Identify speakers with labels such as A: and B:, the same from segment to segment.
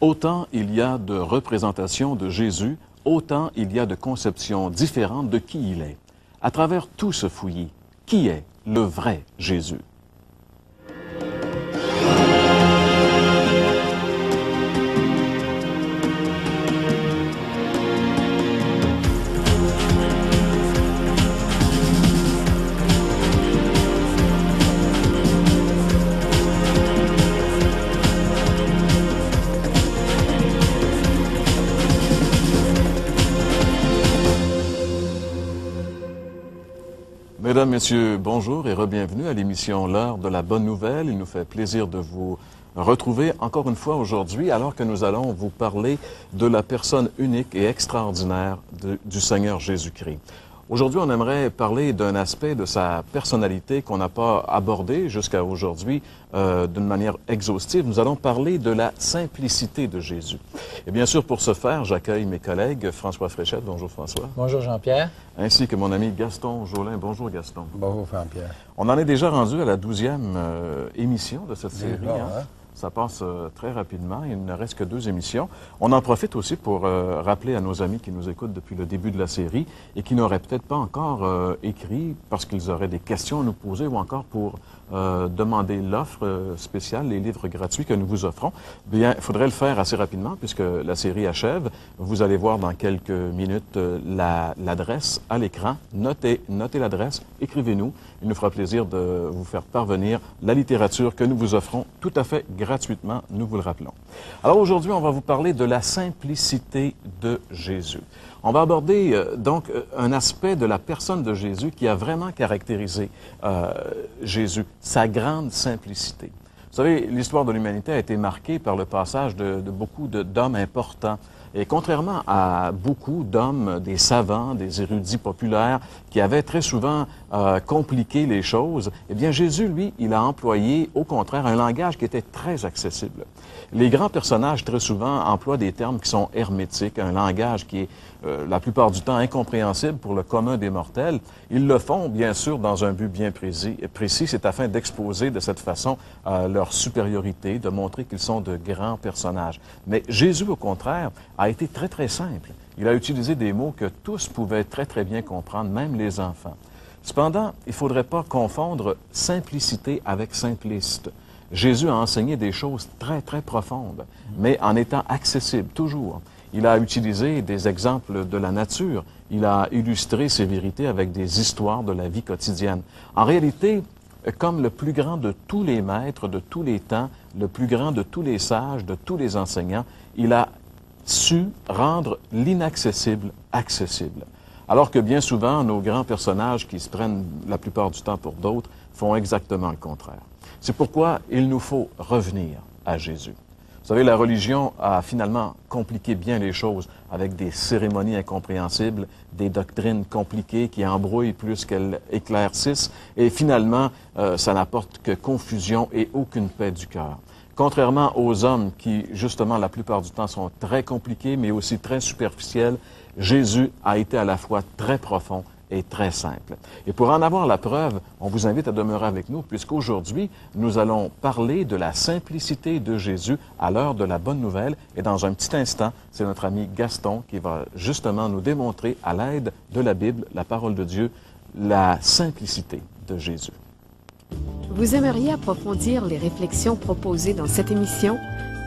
A: Autant il y a de représentations de Jésus, autant il y a de conceptions différentes de qui il est. À travers tout ce fouillis, qui est le vrai Jésus? Mesdames, Messieurs, bonjour et re-bienvenue à l'émission L'heure de la bonne nouvelle. Il nous fait plaisir de vous retrouver encore une fois aujourd'hui alors que nous allons vous parler de la personne unique et extraordinaire du Seigneur Jésus-Christ. Aujourd'hui, on aimerait parler d'un aspect de sa personnalité qu'on n'a pas abordé jusqu'à aujourd'hui d'une manière exhaustive. Nous allons parler de la simplicité de Jésus. Et bien sûr, pour ce faire, j'accueille mes collègues François Fréchette. Bonjour François.
B: Bonjour Jean-Pierre.
A: Ainsi que mon ami Gaston Jolin. Bonjour Gaston.
B: Bonjour Jean-Pierre.
A: On en est déjà rendu à la 12e émission de cette série.
B: Hein?
A: Ça passe très rapidement. Il ne reste que 2 émissions. On en profite aussi pour rappeler à nos amis qui nous écoutent depuis le début de la série et qui n'auraient peut-être pas encore écrit parce qu'ils auraient des questions à nous poser ou encore pour demander l'offre spéciale, les livres gratuits que nous vous offrons. Bien, il faudrait le faire assez rapidement puisque la série achève. Vous allez voir dans quelques minutes l'adresse à l'écran. Notez l'adresse, écrivez-nous. Il nous fera plaisir de vous faire parvenir la littérature que nous vous offrons tout à fait gratuitement, nous vous le rappelons. Alors aujourd'hui, on va vous parler de la simplicité de Jésus. On va aborder donc un aspect de la personne de Jésus qui a vraiment caractérisé Jésus, sa grande simplicité. Vous savez, l'histoire de l'humanité a été marquée par le passage de beaucoup d'hommes importants. Et contrairement à beaucoup d'hommes, des savants, des érudits populaires qui avaient très souvent compliqué les choses, eh bien Jésus, lui, il a employé au contraire un langage qui était très accessible. Les grands personnages, très souvent, emploient des termes qui sont hermétiques, un langage qui est la plupart du temps incompréhensible pour le commun des mortels. Ils le font, bien sûr, dans un but bien précis, c'est afin d'exposer de cette façon leur supériorité, de montrer qu'ils sont de grands personnages. Mais Jésus, au contraire, a été très, très simple. Il a utilisé des mots que tous pouvaient très, très bien comprendre, même les enfants. Cependant, il ne faudrait pas confondre simplicité avec simpliste. Jésus a enseigné des choses très, très profondes, mais en étant accessible, toujours. Il a utilisé des exemples de la nature. Il a illustré ses vérités avec des histoires de la vie quotidienne. En réalité, comme le plus grand de tous les maîtres de tous les temps, le plus grand de tous les sages, de tous les enseignants, il a su rendre l'inaccessible accessible. Alors que bien souvent, nos grands personnages qui se prennent la plupart du temps pour d'autres font exactement le contraire. C'est pourquoi il nous faut revenir à Jésus. Vous savez, la religion a finalement compliqué bien les choses avec des cérémonies incompréhensibles, des doctrines compliquées qui embrouillent plus qu'elles éclaircissent, et finalement, ça n'apporte que confusion et aucune paix du cœur. Contrairement aux hommes qui, justement, la plupart du temps sont très compliqués, mais aussi très superficiels, Jésus a été à la fois très profond et très simple. Et pour en avoir la preuve, on vous invite à demeurer avec nous, puisqu'aujourd'hui, nous allons parler de la simplicité de Jésus à l'heure de la bonne nouvelle. Et dans un petit instant, c'est notre ami Gaston qui va justement nous démontrer, à l'aide de la Bible, la parole de Dieu, la simplicité de Jésus.
C: Vous aimeriez approfondir les réflexions proposées dans cette émission?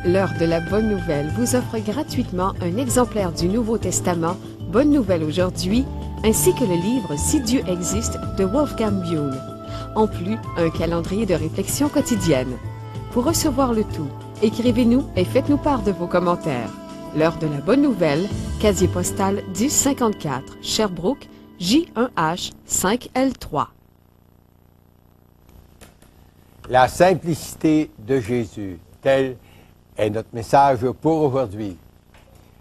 C: L'heure de la bonne nouvelle vous offre gratuitement un exemplaire du Nouveau Testament, Bonne Nouvelle aujourd'hui, ainsi que le livre Si Dieu existe de Wolfgang Bühl. En plus, un calendrier de réflexion quotidienne. Pour recevoir le tout, écrivez-nous et faites-nous part de vos commentaires. L'heure de la bonne nouvelle, casier postal 1054, Sherbrooke, J1H 5L3.
D: La simplicité de Jésus, tel est notre message pour aujourd'hui.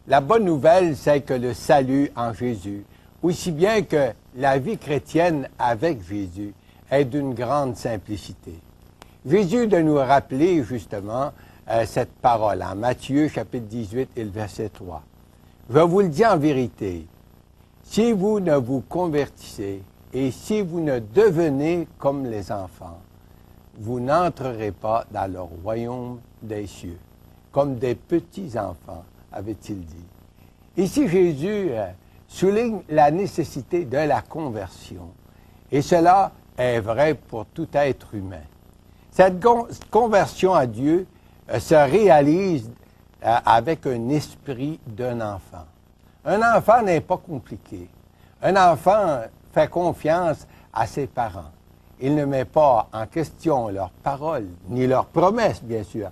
D: La bonne nouvelle, c'est que le salut en Jésus, aussi bien que la vie chrétienne avec Jésus, est d'une grande simplicité. Jésus de nous rappeler justement cette parole en Matthieu chapitre 18 et le verset 3. Je vous le dis en vérité, si vous ne vous convertissez et si vous ne devenez comme les enfants, vous n'entrerez pas dans le royaume des cieux. comme des petits-enfants, avait-il dit. Ici, Jésus souligne la nécessité de la conversion. Et cela est vrai pour tout être humain. Cette conversion à Dieu se réalise avec un esprit d'un enfant. Un enfant n'est pas compliqué. Un enfant fait confiance à ses parents. Il ne met pas en question leurs paroles, ni leurs promesses, bien sûr.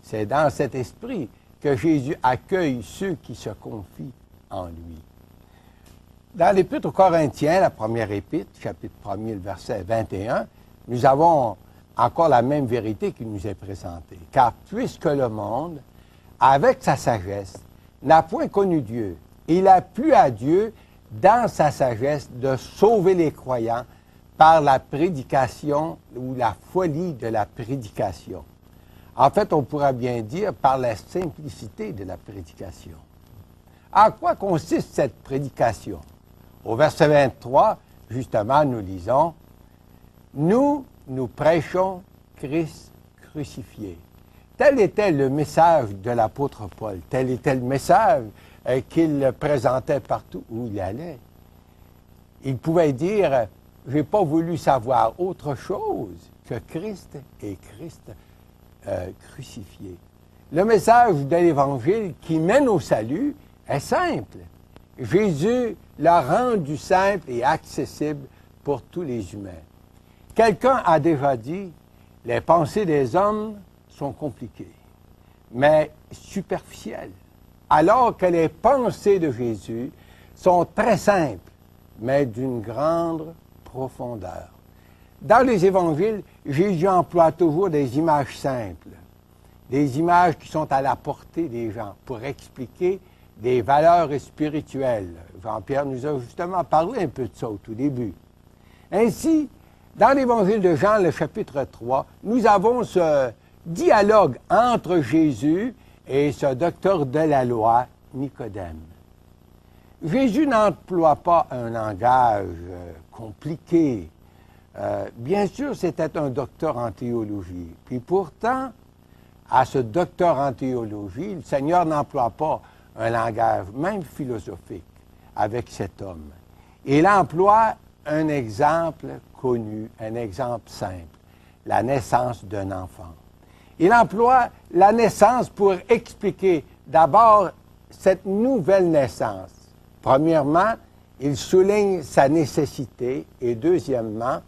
D: C'est dans cet esprit que Jésus accueille ceux qui se confient en lui. Dans l'Épître aux Corinthiens, la première épître, chapitre 1er, le verset 21, nous avons encore la même vérité qui nous est présentée. Car puisque le monde, avec sa sagesse, n'a point connu Dieu, il a plu à Dieu, dans sa sagesse, de sauver les croyants par la prédication ou la folie de la prédication. En fait, on pourrait bien dire par la simplicité de la prédication. En quoi consiste cette prédication? Au verset 23, justement, nous lisons « Nous prêchons Christ crucifié. » Tel était le message de l'apôtre Paul. Tel était le message qu'il présentait partout où il allait. Il pouvait dire « Je n'ai pas voulu savoir autre chose que Christ et Christ crucifié. » Le message de l'Évangile qui mène au salut est simple. Jésus l'a rendu simple et accessible pour tous les humains. Quelqu'un a déjà dit « Les pensées des hommes sont compliquées, mais superficielles, alors que les pensées de Jésus sont très simples, mais d'une grande profondeur. » Dans les évangiles, Jésus emploie toujours des images simples, des images qui sont à la portée des gens pour expliquer des valeurs spirituelles. Jean-Pierre nous a justement parlé un peu de ça au tout début. Ainsi, dans l'évangile de Jean, le chapitre 3, nous avons ce dialogue entre Jésus et ce docteur de la loi, Nicodème. Jésus n'emploie pas un langage compliqué. Bien sûr, c'était un docteur en théologie. Puis pourtant, à ce docteur en théologie, le Seigneur n'emploie pas un langage même philosophique avec cet homme. Il emploie un exemple connu, un exemple simple, la naissance d'un enfant. Il emploie la naissance pour expliquer d'abord cette nouvelle naissance. Premièrement, il souligne sa nécessité et deuxièmement,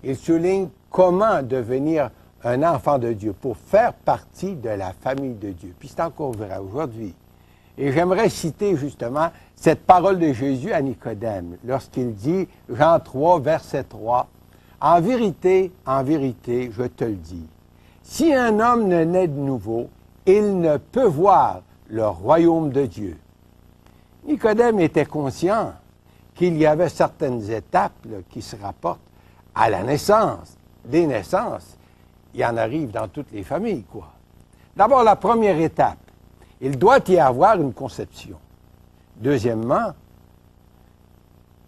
D: il souligne comment devenir un enfant de Dieu pour faire partie de la famille de Dieu. Puis c'est encore vrai aujourd'hui. Et j'aimerais citer justement cette parole de Jésus à Nicodème lorsqu'il dit, Jean 3, verset 3, « En vérité, je te le dis, si un homme ne naît de nouveau, il ne peut voir le royaume de Dieu. » Nicodème était conscient qu'il y avait certaines étapes qui se rapportent à la naissance. Des naissances, il en arrive dans toutes les familles, quoi. D'abord, la première étape, il doit y avoir une conception. Deuxièmement,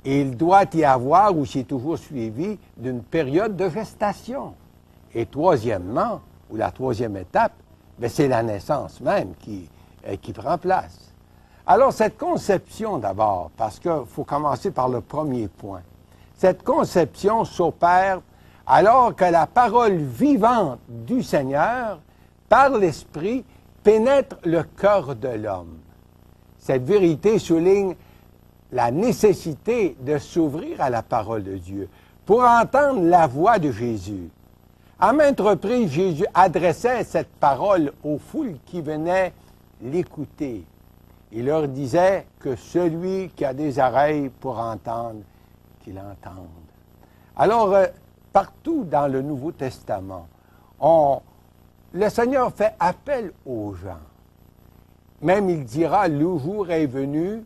D: il doit y avoir, ou c'est toujours suivi, d'une période de gestation. Et troisièmement, ou la troisième étape, c'est la naissance même qui prend place. Alors, cette conception d'abord, parce qu'il faut commencer par le premier point. Cette conception s'opère alors que la parole vivante du Seigneur, par l'Esprit, pénètre le cœur de l'homme. Cette vérité souligne la nécessité de s'ouvrir à la parole de Dieu pour entendre la voix de Jésus. À maintes reprises, Jésus adressait cette parole aux foules qui venaient l'écouter. Il leur disait que celui qui a des oreilles pour entendre, qu'il entende. Alors, partout dans le Nouveau Testament, le Seigneur fait appel aux gens. Même il dira, le jour est venu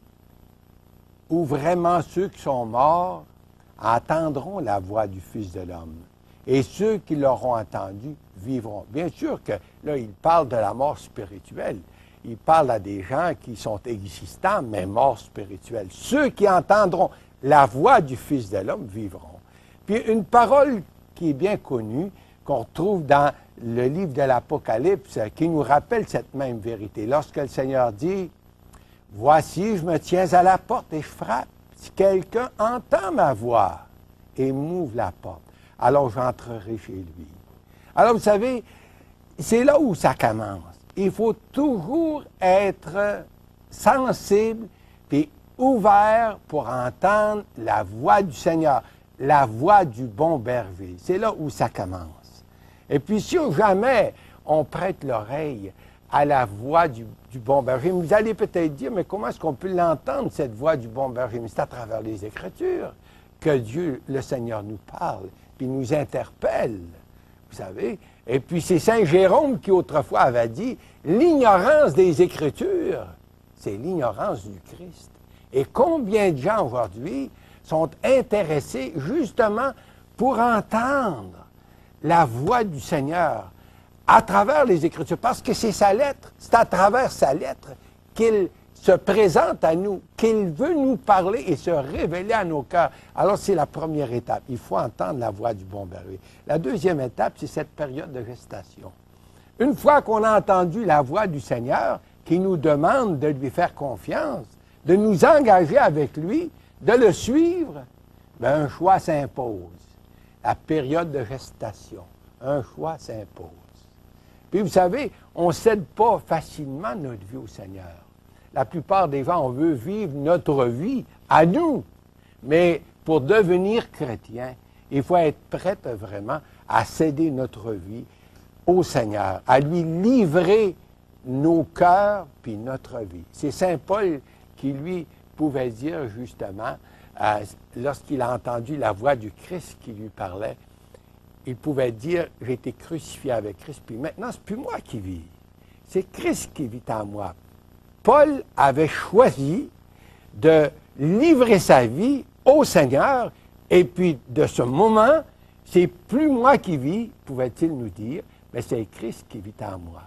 D: où vraiment ceux qui sont morts entendront la voix du Fils de l'homme. Et ceux qui l'auront entendu vivront. Bien sûr que là, il parle de la mort spirituelle. Il parle à des gens qui sont existants, mais morts spirituels. Ceux qui entendront la voix du Fils de l'homme vivront. Puis une parole qui est bien connue, qu'on retrouve dans le livre de l'Apocalypse qui nous rappelle cette même vérité. Lorsque le Seigneur dit, « Voici, je me tiens à la porte et je frappe. Si quelqu'un entend ma voix et m'ouvre la porte, alors j'entrerai chez lui. » Alors, vous savez, c'est là où ça commence. Il faut toujours être sensible et ouvert pour entendre la voix du Seigneur, la voix du bon berger. C'est là où ça commence. Et puis, si jamais on prête l'oreille à la voix du bon berger, vous allez peut-être dire, mais comment est-ce qu'on peut l'entendre, cette voix du bon berger? Mais c'est à travers les Écritures que Dieu, le Seigneur, nous parle, puis nous interpelle, vous savez. Et puis, c'est Saint Jérôme qui, autrefois, avait dit, l'ignorance des Écritures, c'est l'ignorance du Christ. Et combien de gens, aujourd'hui, sont intéressés, justement, pour entendre la voix du Seigneur à travers les Écritures, parce que c'est sa lettre, c'est à travers sa lettre qu'il se présente à nous, qu'il veut nous parler et se révéler à nos cœurs. Alors, c'est la première étape. Il faut entendre la voix du bon berger. La deuxième étape, c'est cette période de gestation. Une fois qu'on a entendu la voix du Seigneur, qui nous demande de lui faire confiance, de nous engager avec lui, de le suivre, bien, un choix s'impose. La période de gestation. Un choix s'impose. Puis, vous savez, on ne cède pas facilement notre vie au Seigneur. La plupart des gens, on veut vivre notre vie à nous. Mais pour devenir chrétien, il faut être prêt vraiment à céder notre vie au Seigneur, à lui livrer nos cœurs puis notre vie. C'est Saint Paul qui, lui, pouvait dire justement, lorsqu'il a entendu la voix du Christ qui lui parlait, il pouvait dire, j'ai été crucifié avec Christ, puis maintenant, c'est plus moi qui vis. C'est Christ qui vit en moi. Paul avait choisi de livrer sa vie au Seigneur, et puis de ce moment, c'est plus moi qui vis, pouvait-il nous dire, mais c'est Christ qui vit en moi.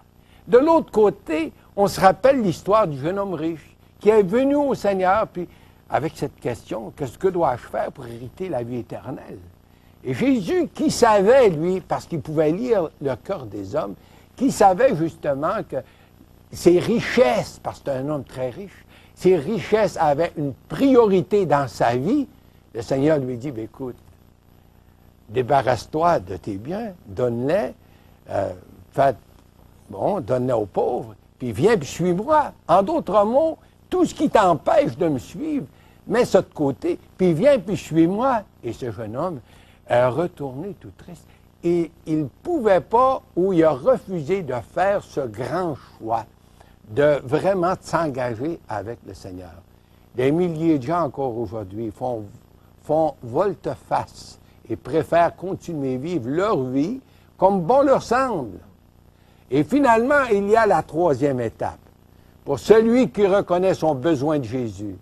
D: De l'autre côté, on se rappelle l'histoire du jeune homme riche qui est venu au Seigneur, puis avec cette question, qu'est-ce que dois-je faire pour hériter la vie éternelle? Et Jésus, qui savait, lui, parce qu'il pouvait lire le cœur des hommes, qui savait justement que ses richesses, parce que c'est un homme très riche, ses richesses avaient une priorité dans sa vie, le Seigneur lui dit, bien, écoute, débarrasse-toi de tes biens, donne-les, donne-les aux pauvres, puis viens, puis suis-moi. En d'autres mots, tout ce qui t'empêche de me suivre, mets ça de côté, puis viens, puis suis-moi. Et ce jeune homme est retourné tout triste. Et il ne pouvait pas, ou il a refusé de faire ce grand choix, de vraiment s'engager avec le Seigneur. Des milliers de gens encore aujourd'hui font volte-face et préfèrent continuer à vivre leur vie comme bon leur semble. Et finalement, il y a la troisième étape. Pour celui qui reconnaît son besoin de Jésus,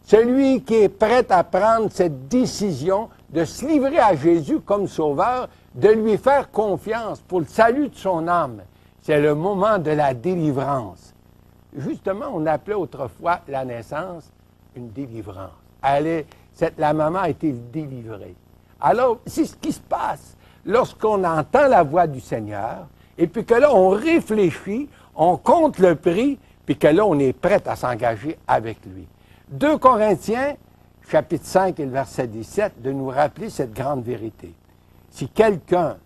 D: celui qui est prêt à prendre cette décision de se livrer à Jésus comme sauveur, de lui faire confiance pour le salut de son âme, c'est le moment de la délivrance. Justement, on appelait autrefois la naissance une délivrance. La maman a été délivrée. Alors, c'est ce qui se passe lorsqu'on entend la voix du Seigneur, et puis que là, on réfléchit, on compte le prix, puis que là, on est prêt à s'engager avec lui. 2 Corinthiens, chapitre 5 et le verset 17, de nous rappeler cette grande vérité. Si quelqu'un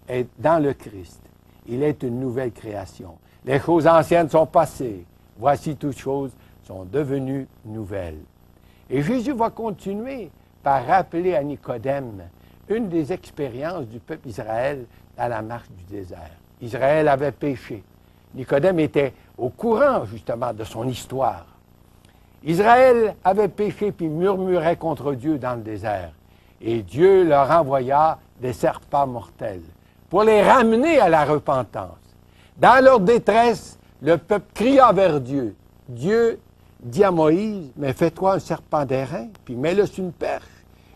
D: est dans le Christ, il est une nouvelle création. Les choses anciennes sont passées. Voici toutes choses sont devenues nouvelles. Et Jésus va continuer par rappeler à Nicodème une des expériences du peuple Israël à la marche du désert. Israël avait péché. Nicodème était au courant, justement, de son histoire. Israël avait péché puis murmurait contre Dieu dans le désert. Et Dieu leur envoya des serpents mortels pour les ramener à la repentance. Dans leur détresse, le peuple cria vers Dieu. Dieu dit à Moïse, mais fais-toi un serpent d'airain, puis mets-le sur une perche.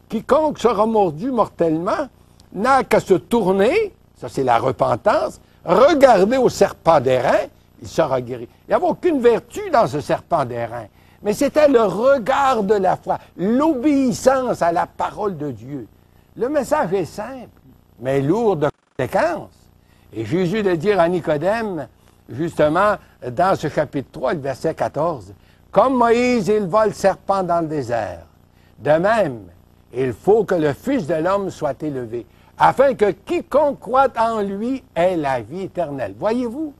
D: Quiconque sera mordu mortellement n'a qu'à se tourner, ça c'est la repentance, regarder au serpent d'airain, il sera guéri. Il n'y avait aucune vertu dans ce serpent d'airain, mais c'était le regard de la foi, l'obéissance à la parole de Dieu. Le message est simple, mais lourd de conséquences. Et Jésus de dire à Nicodème, justement, dans ce chapitre 3, le verset 14, « Comme Moïse éleva le serpent dans le désert, de même, il faut que le Fils de l'homme soit élevé, afin que quiconque croit en lui ait la vie éternelle. » Voyez-vous,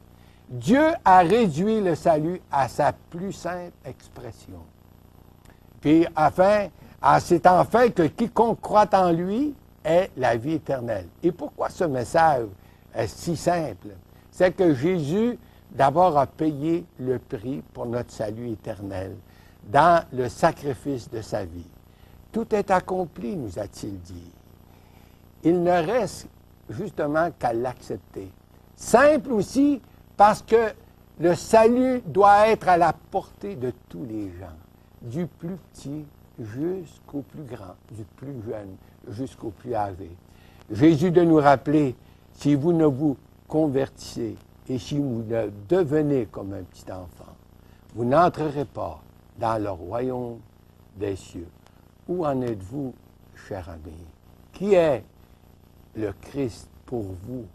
D: Dieu a réduit le salut à sa plus simple expression. Puis, c'est enfin que quiconque croit en lui ait la vie éternelle. Et pourquoi ce message est si simple? C'est que Jésus, d'abord, a payé le prix pour notre salut éternel dans le sacrifice de sa vie. Tout est accompli, nous a-t-il dit. Il ne reste justement qu'à l'accepter. Simple aussi parce que le salut doit être à la portée de tous les gens, du plus petit jusqu'au plus grand, du plus jeune jusqu'au plus âgé. Jésus de nous rappeler, si vous ne vous convertissez et si vous ne devenez comme un petit enfant, vous n'entrerez pas dans le royaume des cieux. Où en êtes-vous, cher ami? Qui est le Christ pour vous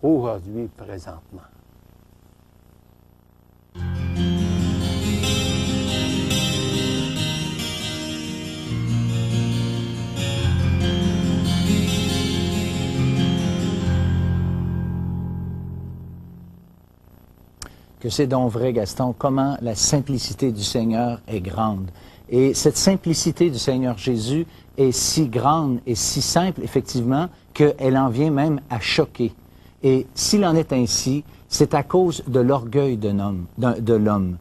D: aujourd'hui, présentement?
B: Que c'est donc vrai, Gaston, comment la simplicité du Seigneur est grande. Et cette simplicité du Seigneur Jésus est si grande et si simple, effectivement, qu'elle en vient même à choquer. Et s'il en est ainsi, c'est à cause de l'orgueil de l'homme.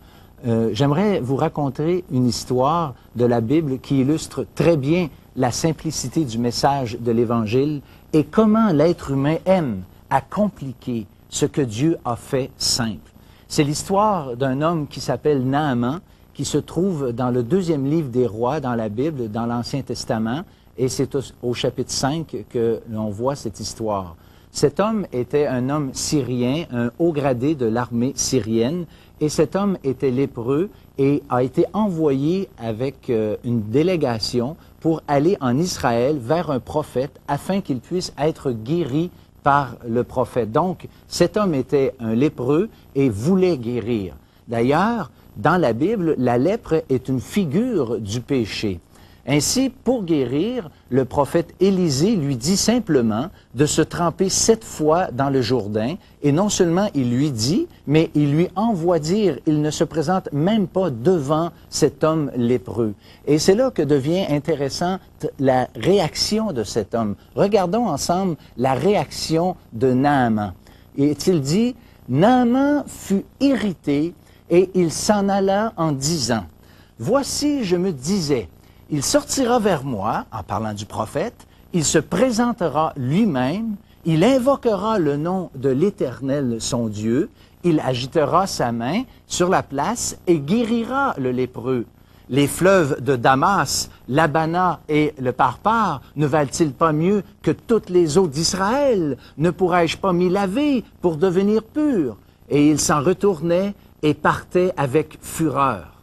B: J'aimerais vous raconter une histoire de la Bible qui illustre très bien la simplicité du message de l'Évangile et comment l'être humain aime à compliquer ce que Dieu a fait simple. C'est l'histoire d'un homme qui s'appelle Naaman, qui se trouve dans le 2e livre des rois, dans la Bible, dans l'Ancien Testament, et c'est au chapitre 5 que l'on voit cette histoire. Cet homme était un homme syrien, un haut gradé de l'armée syrienne, et cet homme était lépreux et a été envoyé avec une délégation pour aller en Israël vers un prophète afin qu'il puisse être guéri par le prophète. Donc, cet homme était un lépreux et voulait guérir. D'ailleurs, dans la Bible, la lèpre est une figure du péché. Ainsi, pour guérir, le prophète Élisée lui dit simplement de se tremper 7 fois dans le Jourdain, et non seulement il lui dit, mais il lui envoie dire, il ne se présente même pas devant cet homme lépreux. Et c'est là que devient intéressante la réaction de cet homme. Regardons ensemble la réaction de Naaman. Et il dit, Naaman fut irrité et il s'en alla en disant, « Voici, je me disais, il sortira vers moi, en parlant du prophète, il se présentera lui-même, il invoquera le nom de l'Éternel, son Dieu, il agitera sa main sur la place et guérira le lépreux. Les fleuves de Damas, l'Abana et le Parpar ne valent-ils pas mieux que toutes les eaux d'Israël? Ne pourrais-je pas m'y laver pour devenir pur? » Et il s'en retournait et partait avec fureur.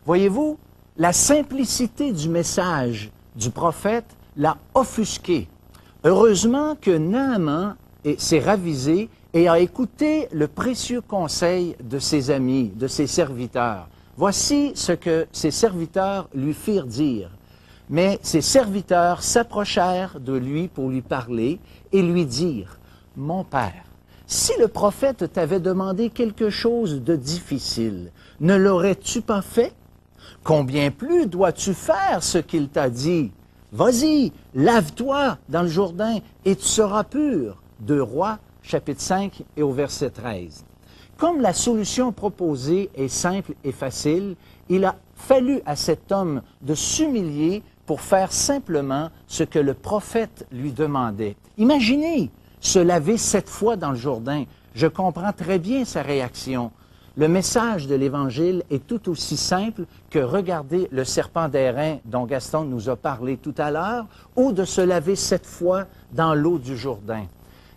B: Voyez-vous, la simplicité du message du prophète l'a offusqué. Heureusement que Naaman s'est ravisé et a écouté le précieux conseil de ses amis, de ses serviteurs. Voici ce que ses serviteurs lui firent dire. Mais ses serviteurs s'approchèrent de lui pour lui parler et lui dirent, « Mon père, si le prophète t'avait demandé quelque chose de difficile, ne l'aurais-tu pas fait? Combien plus dois-tu faire ce qu'il t'a dit? Vas-y, lave-toi dans le Jourdain et tu seras pur. » 2 Rois, chapitre 5 et au verset 13. Comme la solution proposée est simple et facile, il a fallu à cet homme de s'humilier pour faire simplement ce que le prophète lui demandait. Imaginez se laver 7 fois dans le Jourdain. Je comprends très bien sa réaction. Le message de l'Évangile est tout aussi simple que regarder le serpent d'airain dont Gaston nous a parlé tout à l'heure, ou de se laver 7 fois dans l'eau du Jourdain.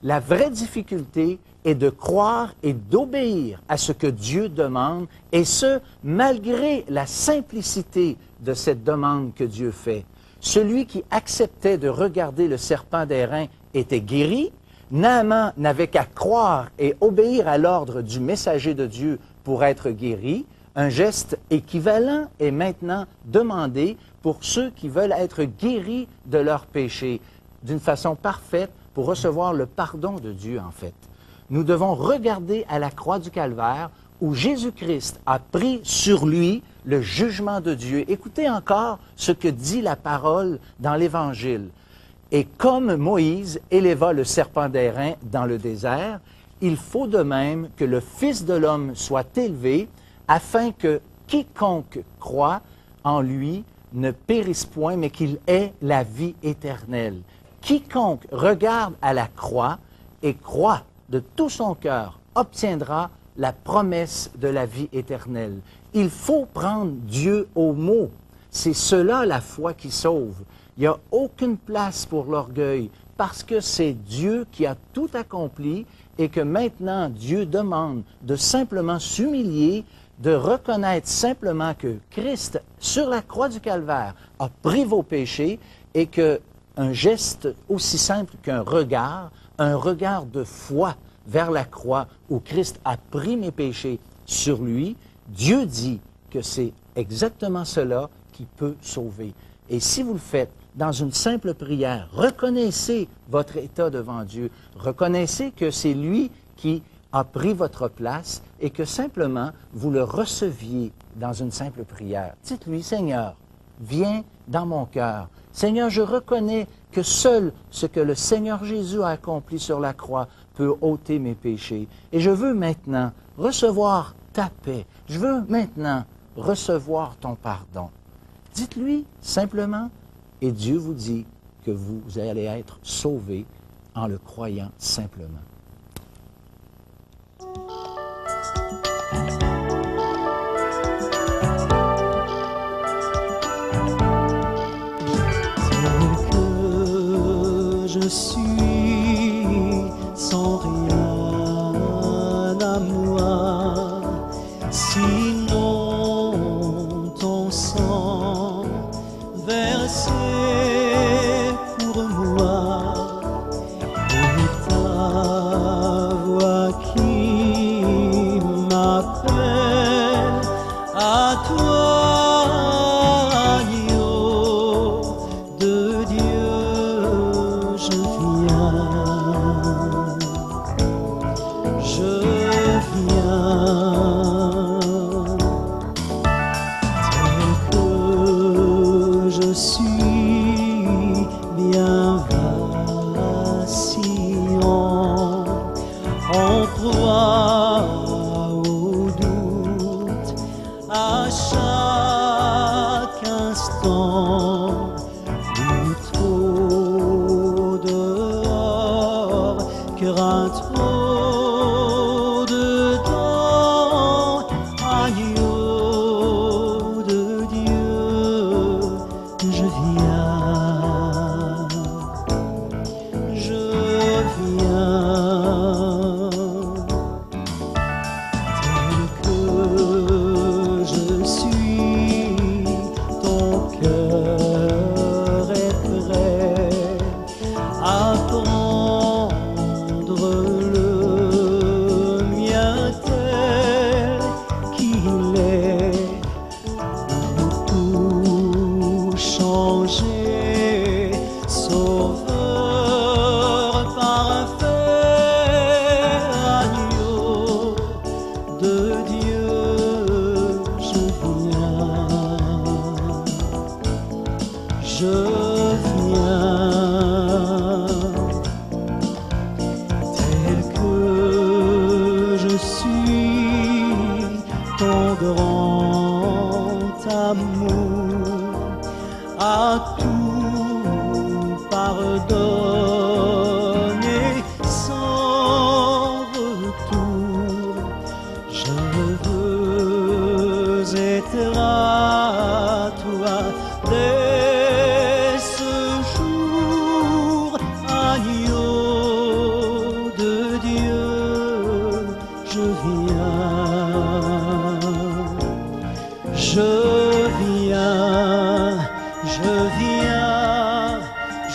B: La vraie difficulté est de croire et d'obéir à ce que Dieu demande, et ce, malgré la simplicité de cette demande que Dieu fait. Celui qui acceptait de regarder le serpent d'airain était guéri, Naaman n'avait qu'à croire et obéir à l'ordre du messager de Dieu pour être guéri. Un geste équivalent est maintenant demandé pour ceux qui veulent être guéris de leurs péchés d'une façon parfaite pour recevoir le pardon de Dieu, en fait. Nous devons regarder à la croix du Calvaire où Jésus-Christ a pris sur lui le jugement de Dieu. Écoutez encore ce que dit la parole dans l'Évangile. Et comme Moïse éleva le serpent d'airain dans le désert, il faut de même que le Fils de l'homme soit élevé, afin que quiconque croit en lui ne périsse point, mais qu'il ait la vie éternelle. Quiconque regarde à la croix et croit de tout son cœur obtiendra la promesse de la vie éternelle. Il faut prendre Dieu au mot. C'est cela la foi qui sauve. Il n'y a aucune place pour l'orgueil parce que c'est Dieu qui a tout accompli et que maintenant Dieu demande de simplement s'humilier, de reconnaître simplement que Christ, sur la croix du Calvaire, a pris vos péchés et qu'un geste aussi simple qu'un regard de foi vers la croix où Christ a pris mes péchés sur lui, Dieu dit que c'est exactement cela qui peut sauver. Et si vous le faites dans une simple prière, reconnaissez votre état devant Dieu, reconnaissez que c'est lui qui a pris votre place et que simplement vous le receviez dans une simple prière. Dites-lui, Seigneur, viens dans mon cœur. Seigneur, je reconnais que seul ce que le Seigneur Jésus a accompli sur la croix peut ôter mes péchés. Et je veux maintenant recevoir ta paix. Je veux maintenant recevoir ton pardon. Dites-lui simplement, et Dieu vous dit que vous allez être sauvés en le croyant simplement.
E: Je suis sans rien à moi, sinon ton sang versé pour moi, et ta voix qui m'appelle à toi.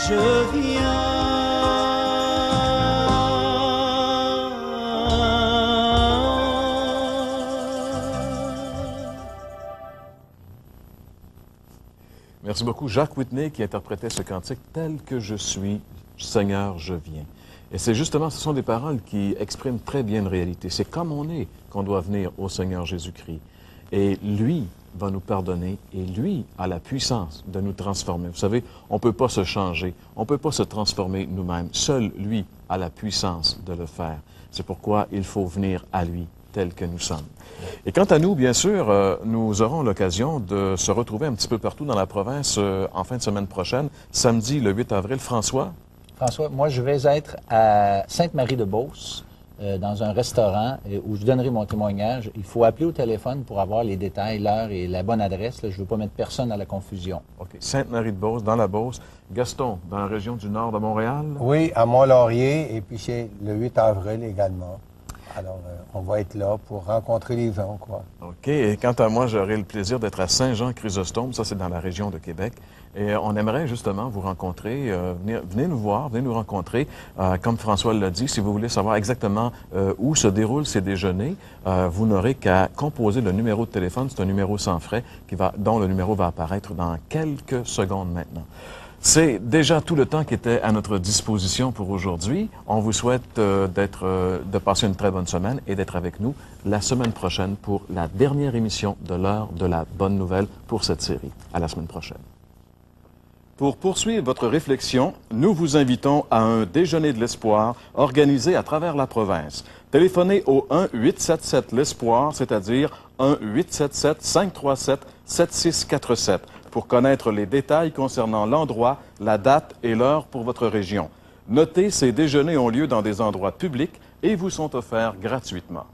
E: Je viens.
A: Merci beaucoup. Jacques Whitney qui interprétait ce cantique « Tel que je suis, Seigneur, je viens ». Et c'est justement, ce sont des paroles qui expriment très bien une réalité. C'est comme on est qu'on doit venir au Seigneur Jésus-Christ. Et lui va nous pardonner et lui a la puissance de nous transformer. Vous savez, on ne peut pas se changer, on ne peut pas se transformer nous-mêmes. Seul lui a la puissance de le faire. C'est pourquoi il faut venir à lui tel que nous sommes. Et quant à nous, bien sûr, nous aurons l'occasion de se retrouver un petit peu partout dans la province en fin de semaine prochaine, samedi le 8 avril. François?
B: François, moi, je vais être à Sainte-Marie-de-Beauce, dans un restaurant où je donnerai mon témoignage. Il faut appeler au téléphone pour avoir les détails, l'heure et la bonne adresse. Là, je ne veux pas mettre personne dans la confusion. OK.
A: Sainte-Marie-de-Beauce, dans la Beauce. Gaston, dans la région du nord de Montréal?
D: Oui, à Mont-Laurier, et puis c'est le 8 avril également. Alors, on va être là pour rencontrer les gens, quoi.
A: OK. Et quant à moi, j'aurai le plaisir d'être à Saint-Jean-Chrysostome. Ça, c'est dans la région de Québec. Et on aimerait justement vous rencontrer. Venez nous voir, venez nous rencontrer. Comme François l'a dit, si vous voulez savoir exactement où se déroulent ces déjeuners, vous n'aurez qu'à composer le numéro de téléphone. C'est un numéro sans frais dont le numéro va apparaître dans quelques secondes maintenant. C'est déjà tout le temps qui était à notre disposition pour aujourd'hui. On vous souhaite de passer une très bonne semaine et d'être avec nous la semaine prochaine pour la dernière émission de l'heure de la bonne nouvelle pour cette série. À la semaine prochaine. Pour poursuivre votre réflexion, nous vous invitons à un déjeuner de l'espoir organisé à travers la province. Téléphonez au 1-877-l'Espoir, c'est-à-dire 1-877-537-7647 pour connaître les détails concernant l'endroit, la date et l'heure pour votre région. Notez, ces déjeuners ont lieu dans des endroits publics et vous sont offerts gratuitement.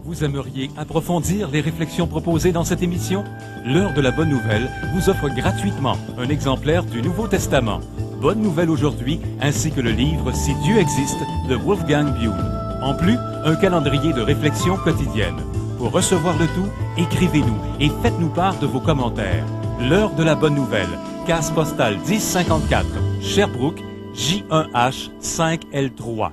F: Vous aimeriez approfondir les réflexions proposées dans cette émission? L'heure de la bonne nouvelle vous offre gratuitement un exemplaire du Nouveau Testament. Bonne nouvelle aujourd'hui, ainsi que le livre « Si Dieu existe » de Wolfgang Bühl. En plus, un calendrier de réflexion quotidienne. Pour recevoir le tout, écrivez-nous et faites-nous part de vos commentaires. L'heure de la bonne nouvelle, case postale 1054, Sherbrooke, J1H 5L3.